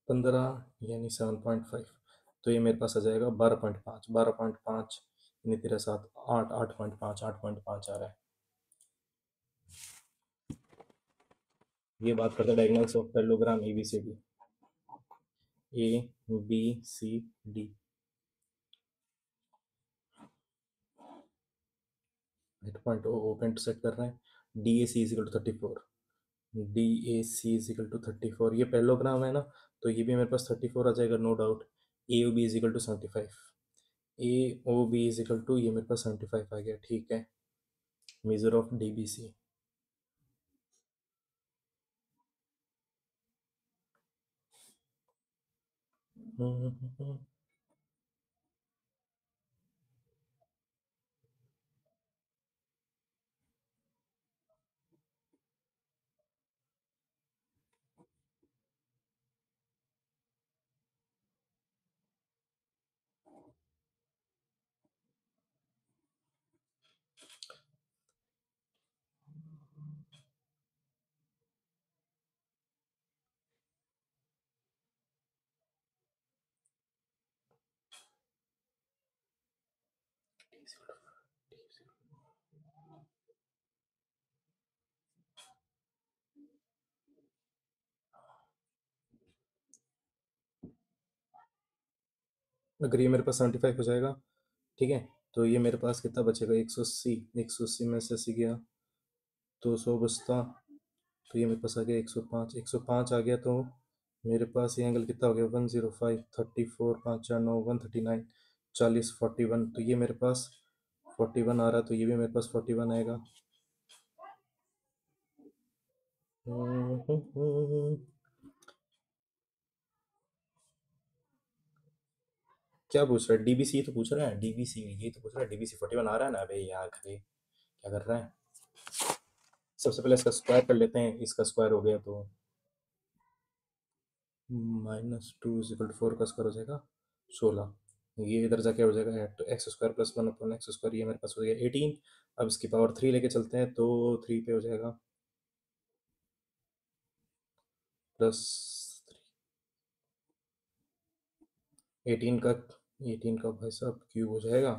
Speaker 1: 15 यानी 7.5। तो ये मेरे पास आ जाएगा 12.5। 12.5 यानी तेरह सात 8। 8.5, 8.5 आ रहा है। ये बात करते हैं diagonals of parallelogram A B C D. A B C D. Mid point open to set कर रहे हैं। D A C is equal to 34, D A C is equal to 34, ये पैरेललोग्राम है ना, तो ये भी मेरे पास 34 आ जाएगा, no doubt. A O B is equal to 75, A O B is equal to, ये मेरे पास 75 आ गया, ठीक है। Major of D B C, अगर ये मेरे पास 75 हो जाएगा, ठीक है, तो ये मेरे पास कितना बचेगा, 180, 180 में से 80 गया तो 100 बचता, तो ये मेरे पास आ गया 105, 105 आ गया, तो मेरे पास ये एंगल कितना हो गया, 105, 34, 5 4 9 139, 40, 41, तो ये मेरे पास 41 आ रहा है, तो ये भी मेरे पास 41 आएगा। क्या पूछ रहा है, डीबीसी तो पूछ रहा है, डीबीसी ये तो पूछ रहा है, डीबीसी 41 आ रहा है ना, अबे यार खरे क्या कर रहा है। सबसे पहले इसका स्क्वायर कर लेते हैं, इसका स्क्वायर हो गया तो -2 = 4 का स्क्वायर हो जाएगा 16, ये इधर जाके हो जाएगा तो एक्स स्क्वायर प्लस 1/x², ये मेरे पास हो गया 18। अब इसकी पावर 3 लेके चलते हैं तो 3 पे हो जाएगा प्लस 18 का, 18 का भाई साहब क्यूब हो जाएगा,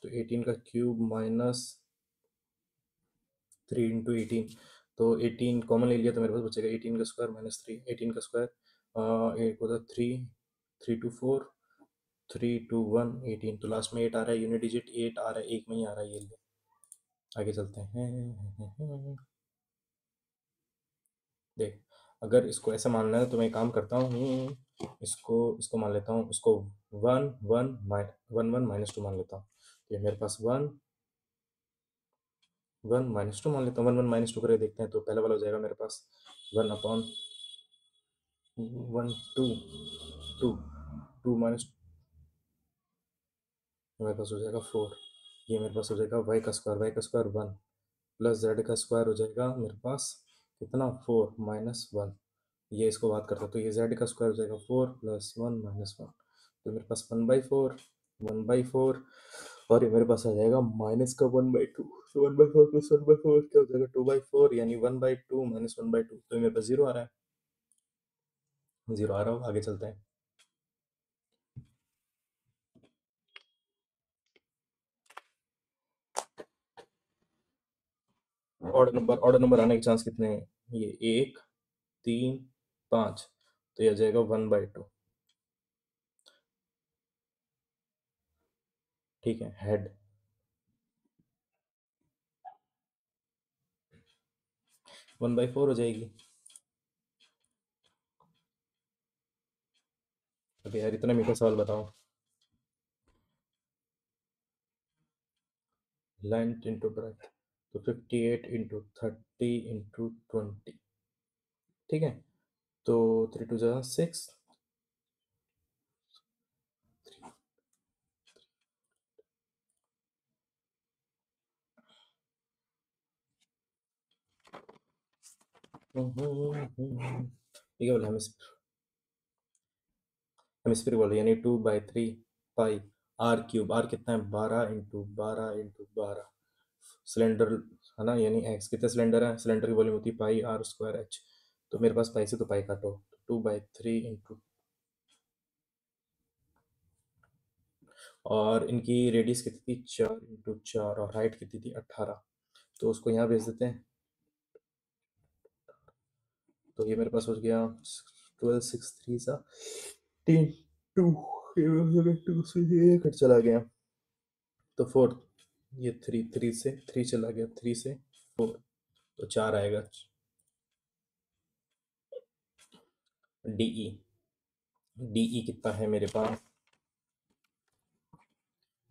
Speaker 1: तो 18 का क्यूब -3 × 18, तो 18 कॉमन ले लिया तो मेरे पास बचेगा 18 का स्क्वायर -3, 18 का स्क्वायर एक होता 3, 3 × 4, 3 × 1 18, तो लास्ट में 8 आ रहा है, यूनिट डिजिट 8 आ रहा है, एक में ही आ रहा है, ये ले आगे चलते हैं। देख, अगर इसको ऐसा मानना है तो मैं एक काम करता हूँ, इसको इसको मान लेता हूँ, इसको 1 1 -2 मान लेता हूँ, तो ये मेरे पास 1 1 -2 मान लेता हूँ, 1 1 -2 करके देखते हैं, तो पहला वाला हो जाएगा मेरे पास 1/1 2 2 2 माइनस, मेरे पास हो जाएगा 4, ये मेरे पास हो जाएगा y का स्क्वायर 1 प्लस z का स्क्वायर हो जाएगा मेरे पास कितना 4 -1, ये इसको बात करता तो ये z का स्क्वायर हो जाएगा 4 + 1 -1, तो मेरे पास 1/4, 1/4, और ये मेरे पास आ जाएगा माइनस का 1/2, तो 1/4 + 1/4 क्या हो जाएगा 2/4, यानी 1/2 - 1/2, तो मेरे पास 0 आ रहा है, 0 आ रहा हो, आगे चलते हैं। ऑर्डर नंबर आने के चांस कितने हैं, ये 1 3 5, तो ये आ जाएगा 1/2, ठीक है, हेड 1/4 हो जाएगी। अभी यार इतना मीठा सवाल बताओ, लेंथ इंटू ब्रेथ, तो 58 × 30 × 20, ठीक है, तो 3 2 जा 6, ये क्या बोला, हेमिस्फीयर बोला, यानी 2/3 पाई r³ कितना है 12 × 12 × 12, सिलेंडर है ना, यानी एक्स कितने सिलेंडर है, सिलेंडर की वॉल्यूम होती है पाई r² h, तो मेरे पास पाई से तो पाई काटो, 2/3 × और इनकी रेडियस कितनी थी 4 × 4, और हाइट कितनी थी 18, तो उसको यहाँ भेज देते हैं, तो ये मेरे पास हो गया 12 6 3 सा 3 2, 2 से ये कट चला गया, तो 4 ये थ्री, थ्री से थ्री चला गया, थ्री से फोर, तो चार आएगा। डीई, डीई कितना है मेरे पास?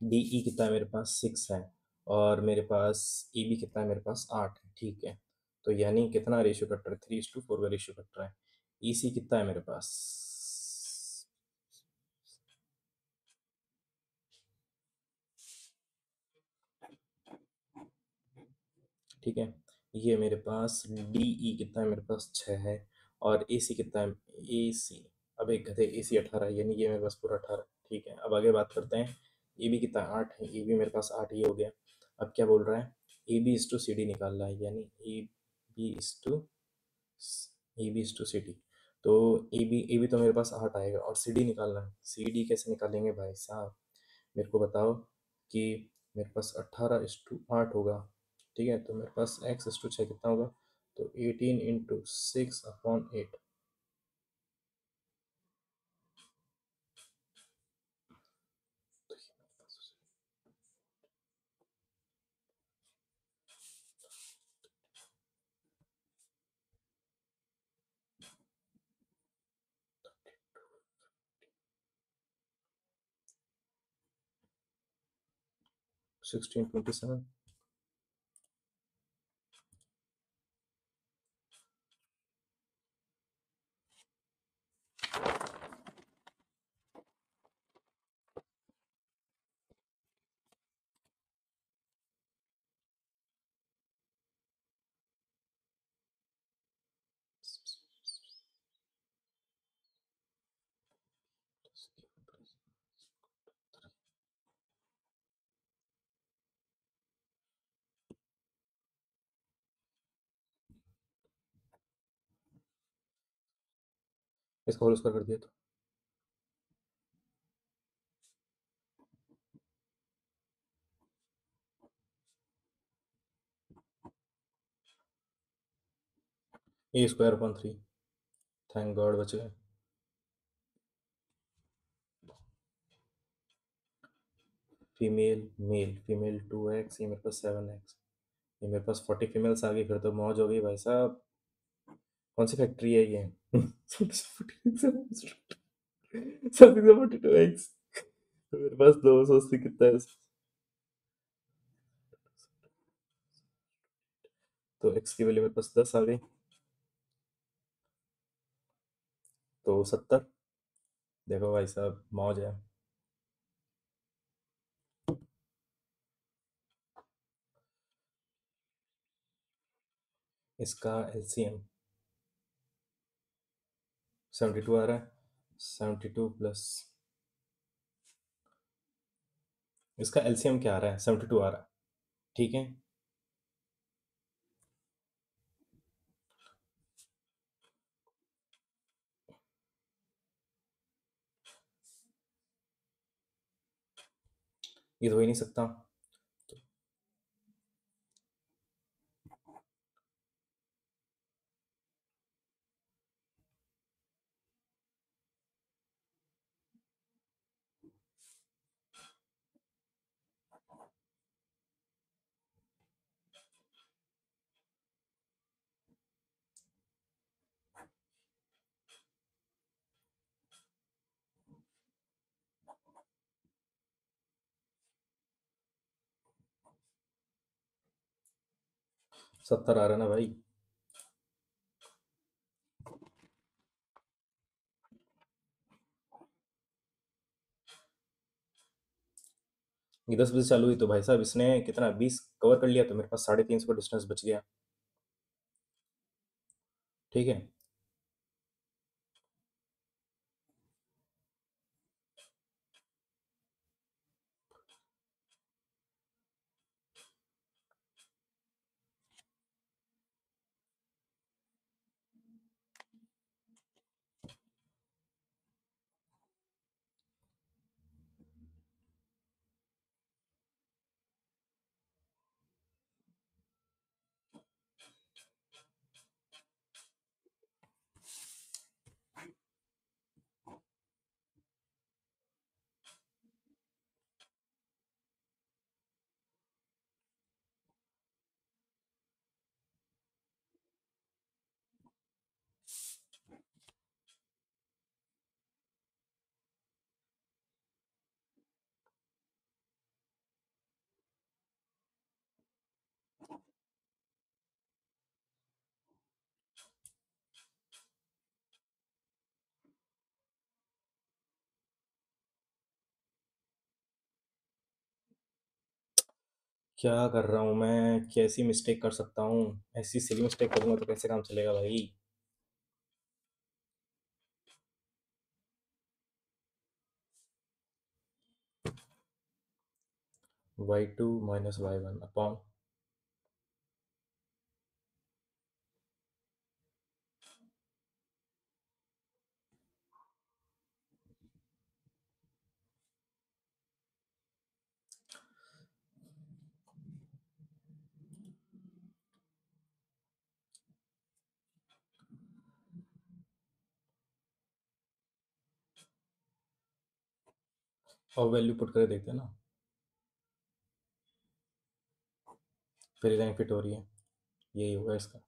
Speaker 1: डीई कितना है मेरे पास? सिक्स है। और मेरे पास ईबी कितना है मेरे पास? आठ है, ठीक है। तो यानी कितना रेशियो कट रहा है? 3:4 का रेशियो कट रहा है। ईसी कितना है मेरे पास? ठीक है। ये मेरे पास डीई कितना है मेरे पास? छः है। और एसी कितना है? एसी, अब एक गधे, एसी 18 यानी ये मेरे पास पूरा 18। ठीक है, अब आगे बात करते हैं। ईबी कितना है? 8 है। ईबी मेरे पास 8 ही हो गया। अब क्या बोल रहा है? EB is to C D निकालना है, यानी EB is to, EB is to C D. तो ईबी ईबी तो मेरे पास 8 आएगा, और सी डी निकालना है। सी डी कैसे निकालेंगे भाई साहब? मेरे को बताओ कि मेरे पास 18:8 होगा। ठीक है, तो मेरे पास x/6 कितना होगा? तो 18 × 6/8। 1627। इसका होल स्क्वायर कर दिया तो a² / 3। थैंक गॉड बच गए। फीमेल, मेल, फीमेल 2x, ये मेरे पास 7x। ये मेरे पास 40 फीमेल्स आ गई, फिर तो मौज हो गई भाई साहब। कौन सी फैक्ट्री है ये? 42x। तो मेरे पास 280 कितना है? तो x की वैल्यू मेरे पास 10 आ गई, तो 70। देखो भाई साहब, मौज है। इसका एलसीएम 72 आ रहा है। 72 प्लस, इसका एलसीएम क्या आ रहा है? 72 आ रहा है। ठीक है, ये तो हो ही नहीं सकता। 70 आ रहा है ना भाई? ये 10 बजे चालू हुई, तो भाई साहब इसने कितना 20 कवर कर लिया, तो मेरे पास 350 का डिस्टेंस बच गया। ठीक है। क्या कर रहा हूँ मैं? कैसी मिस्टेक कर सकता हूँ? ऐसी सिली मिस्टेक करूँगा तो कैसे काम चलेगा भाई? y2 माइनस y1 अपॉन और वैल्यू पुट करके देखते हैं ना, फिर लाइन फिट हो रही है। यही होगा इसका।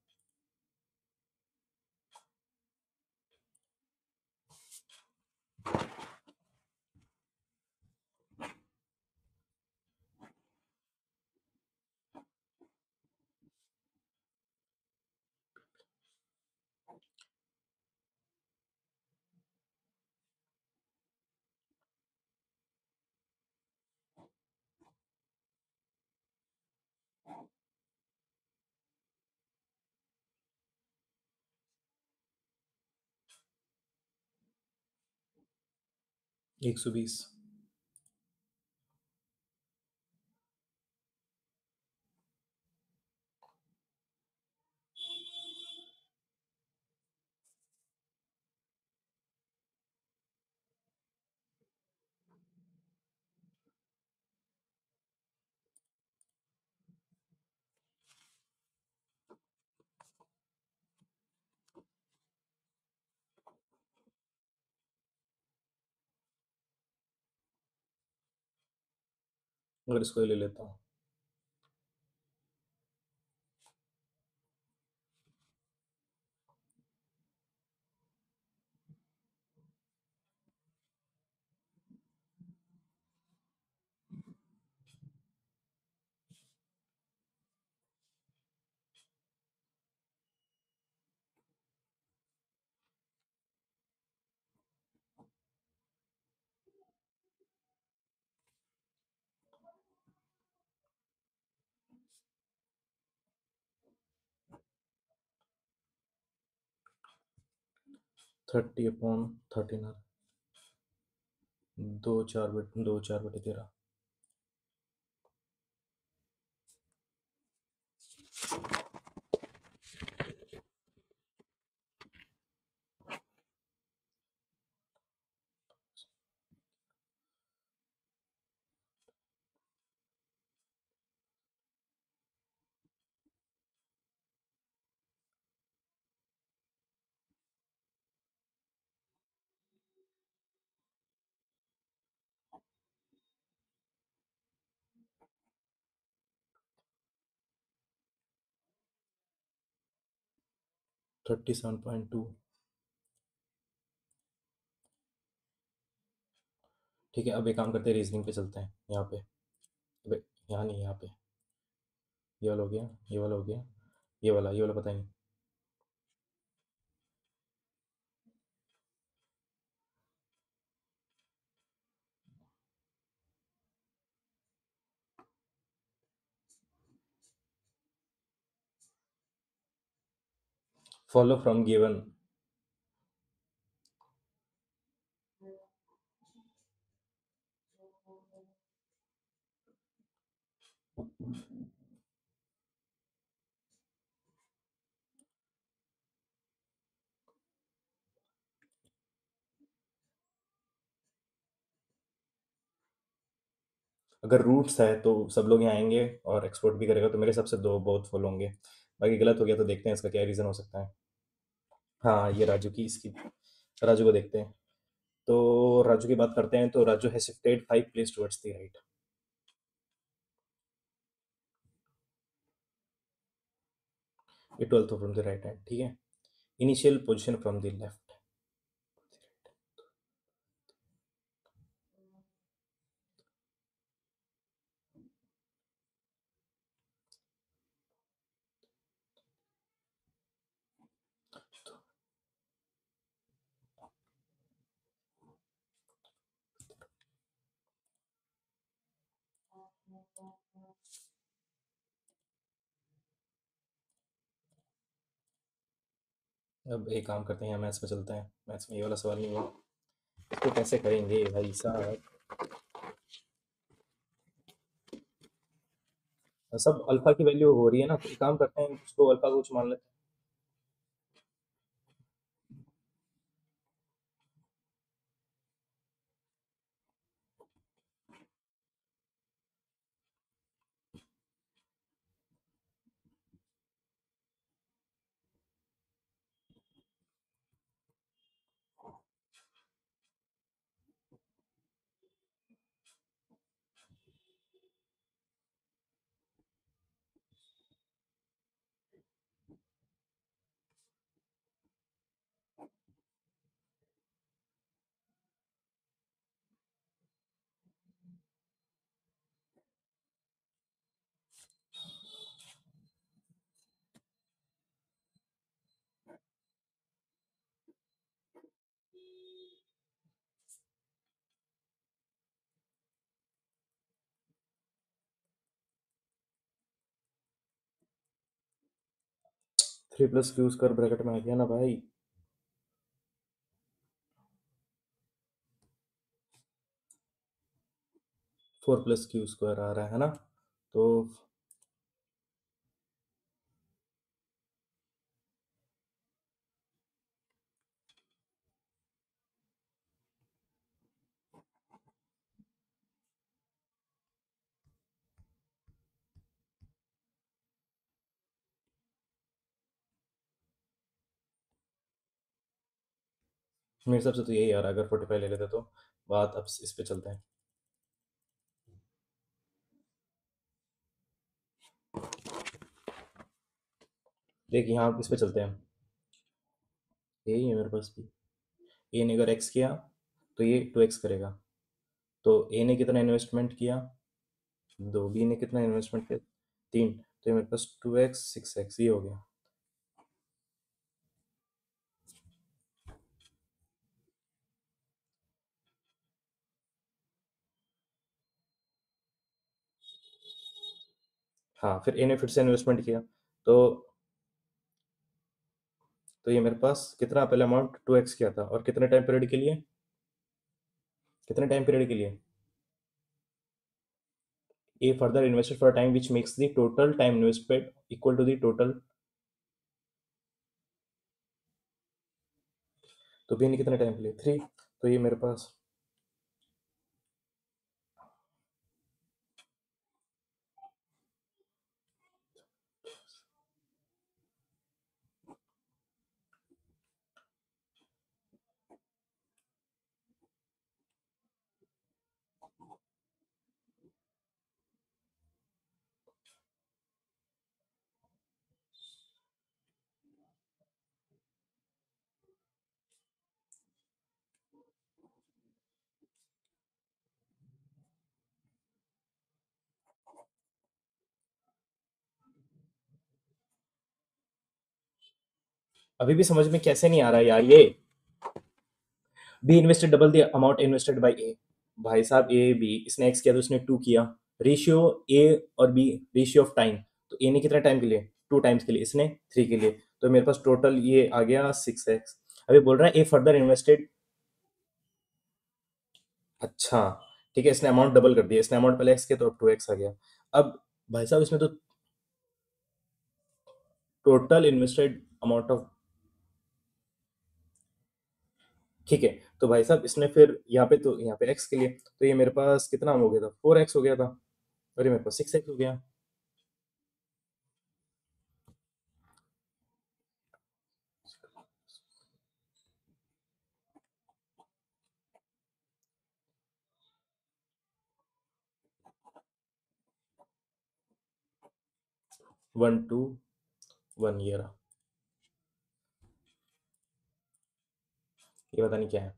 Speaker 1: एक सौ बीस। अगर इसको ले लेता हूँ, 30/13, 2 4/13। 37.2। ठीक है, अब एक काम करते हैं, रीजनिंग पे चलते हैं यहाँ पे। अबे, यहाँ नहीं, यहाँ पे। ये वाला हो गया, ये वाला हो गया, ये वाला पता नहीं। Follow from given. अगर रूट्स है तो सब लोग यहाँ आएंगे और एक्सपोर्ट भी करेगा, तो मेरे हिसाब से दो बहुत फॉलो होंगे। बाकी गलत हो गया तो देखते हैं इसका क्या रीज़न हो सकता है। हाँ, ये राजू की, इसकी राजू को देखते हैं। तो राजू की बात करते हैं, तो राजू है shifted 5 place towards the right. ये 12th from the right hand, ठीक है। Initial position from the left. अब एक काम करते हैं, यहाँ मैथ्स में चलते हैं। मैथ्स में ये वाला सवाल नहीं हुआ, इसको कैसे करेंगे भाई साहब। सब अल्फा की वैल्यू हो रही है ना, तो एक काम करते हैं, उसको अल्फा कुछ मान लेते हैं। 3 + क्यू स्क्वायर ब्रैकेट में आ गया ना भाई। 4 + क्यू स्क्वायर आ रहा है ना। तो मेरे हिसाब से तो यही आ रहा है, अगर 45 ले लेते तो। बात अब इस पे चलते हैं। देख, यहाँ इस पे चलते हैं। यही है मेरे पास भी। ए ने अगर एक्स किया तो ये 2x करेगा। तो ए ने कितना इन्वेस्टमेंट किया? 2। बी ने कितना इन्वेस्टमेंट किया? 3। तो ये मेरे पास 2x 6x ये हो गया। हाँ, फिर ए ने फिर से इन्वेस्टमेंट किया। तो ये मेरे पास कितना पहले अमाउंट 2x किया था, और कितने टाइम पीरियड के लिए? कितने टाइम पीरियड के लिए? A further invested for time which makes the total time invested equal to the total. तो बी ने कितने टाइम के लिए? 3। तो ये मेरे पास अभी भी समझ में कैसे नहीं आ रहा है यार ये। B invested double the amount invested by A. भाई साहब, ए बी, इसने एक्स किया तो इसने 2 किया। रेशियो ए और बी, रेशियो ऑफ टाइम। तो ए ने कितने टाइम के लिए? 2 टाइम्स के लिए, इसने 3 के लिए। तो मेरे पास टोटल ये आ गया 6x। अभी बोल रहा है ए फर्दर इन्वेस्टेड। अच्छा, ठीक है, इसने अमाउंट डबल कर दिया। इसने अमाउंट पहले एक्स किया तो अब 2x आ गया। अब भाई साहब, इसमें तो टोटल इन्वेस्टेड अमाउंट ऑफ। ठीक है, तो भाई साहब इसने फिर यहाँ पे, तो यहाँ पे एक्स के लिए, तो ये मेरे पास कितना हो गया था? 4x हो गया था। और ये मेरे पास 6x हो गया। 1 2 1 ये रहा। ये पता नहीं क्या है।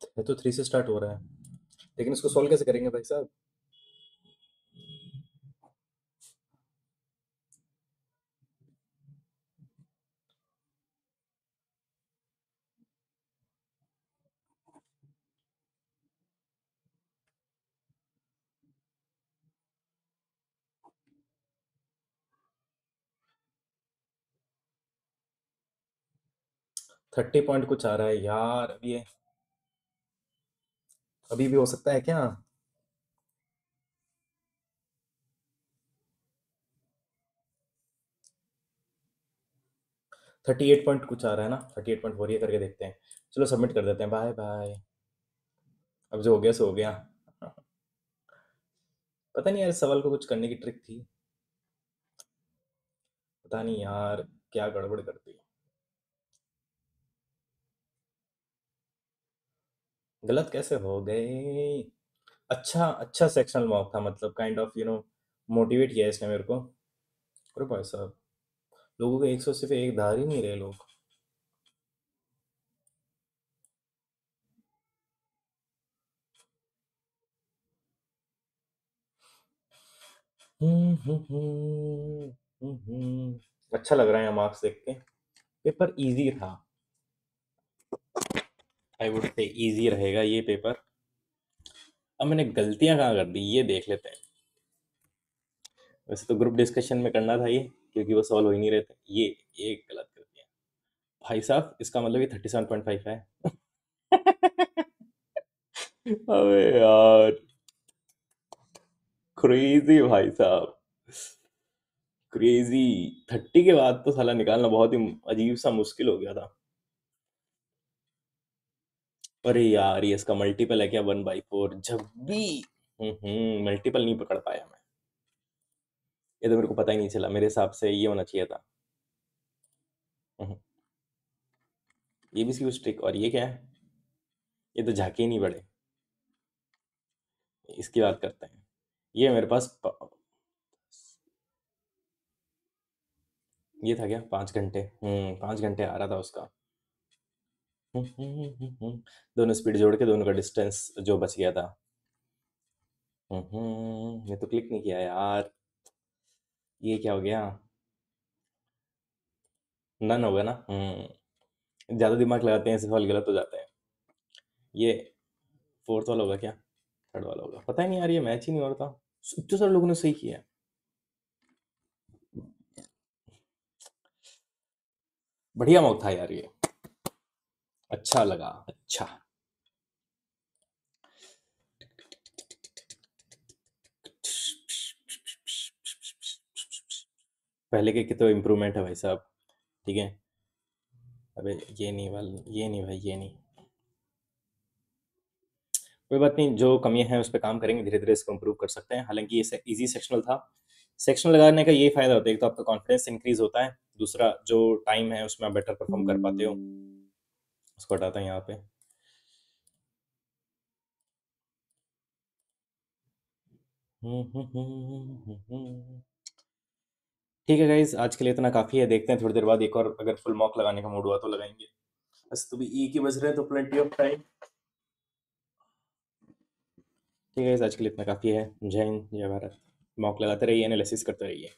Speaker 1: ये तो 3 से स्टार्ट हो रहा है, लेकिन इसको सॉल्व कैसे करेंगे भाई साहब? 30 पॉइंट कुछ आ रहा है यार, अभी भी हो सकता है क्या? 38 पॉइंट कुछ आ रहा है ना, 38.4 ये करके देखते हैं। चलो सबमिट कर देते हैं, बाय बाय। अब जो हो गया सो हो गया। पता नहीं यार, इस सवाल को कुछ करने की ट्रिक थी, पता नहीं यार क्या गड़बड़ कर दी। गलत कैसे हो गए? अच्छा अच्छा सेक्शनल मॉक था, मतलब काइंड ऑफ मोटिवेट किया इसने मेरे को। अरे भाई साहब, लोगों के 100 से पे एक धार ही नहीं रहे लोग। हम्म, हम्म, हम्म, अच्छा लग रहा है मार्क्स देख के। पेपर इजी था, आई वुड से इजी रहेगा ये पेपर। अब मैंने गलतियां कहाँ कर दी ये देख लेते हैं। वैसे तो ग्रुप डिस्कशन में करना था ये, क्योंकि वो सॉल्व हो ही नहीं रहे थे। ये गलत कर दिया भाई साहब, इसका मतलब ये 37.5 है। अबे यार, क्रेजी भाई साहब, क्रेजी। 30 के बाद तो साला निकालना बहुत ही अजीब सा मुश्किल हो गया था। अरे यार, ये इसका मल्टीपल है क्या 1/4? जब भी मल्टीपल नहीं पकड़ पाया मैं। ये तो मेरे को पता ही नहीं चला, मेरे हिसाब से ये होना चाहिए था। हम्म, ये भी सी ट्रिक, और ये क्या है? ये तो झाके ही नहीं बड़े। इसकी बात करते हैं। ये मेरे पास ये था क्या 5 घंटे? 5 घंटे आ रहा था उसका। दोनों स्पीड जोड़ के दोनों का डिस्टेंस जो बच गया था। ये तो क्लिक नहीं किया यार, ये क्या हो गया? नन होगा ना। ज्यादा दिमाग लगाते हैं ऐसे सवाल गलत हो जाते हैं। ये फोर्थ वाला होगा क्या, थर्ड वाला होगा? पता ही नहीं यार, ये मैच ही नहीं हो रहा था। इतने सारे लोगों ने सही किया है। बढ़िया मौका था यार ये, अच्छा लगा, अच्छा। पहले के तो इम्प्रूवमेंट है भाई साहब, ठीक है। अबे ये नहीं वाल, ये नहीं भाई, ये नहीं। कोई बात नहीं, जो कमियां हैं उस पर काम करेंगे, धीरे धीरे इसको इम्प्रूव कर सकते हैं। हालांकि ये इजी सेक्शनल था। सेक्शनल लगाने का ये फायदा होता है, एक तो आपका कॉन्फिडेंस इंक्रीज होता है, दूसरा जो टाइम है उसमें आप बेटर परफॉर्म कर पाते हो। उसको हटाता है यहाँ पे। ठीक है गाइज, आज के लिए इतना काफ़ी है। देखते हैं थोड़ी देर बाद एक और, अगर फुल मॉक लगाने का मूड हुआ तो लगाएंगे। बस तो भी एक ही बज रहे हैं, तो प्लेंटी ऑफ टाइम। ठीक है गाइज, आज के लिए इतना काफ़ी है। जय हिंद, जय भारत। मॉक लगाते रहिए, एनालिसिस करते रहिए।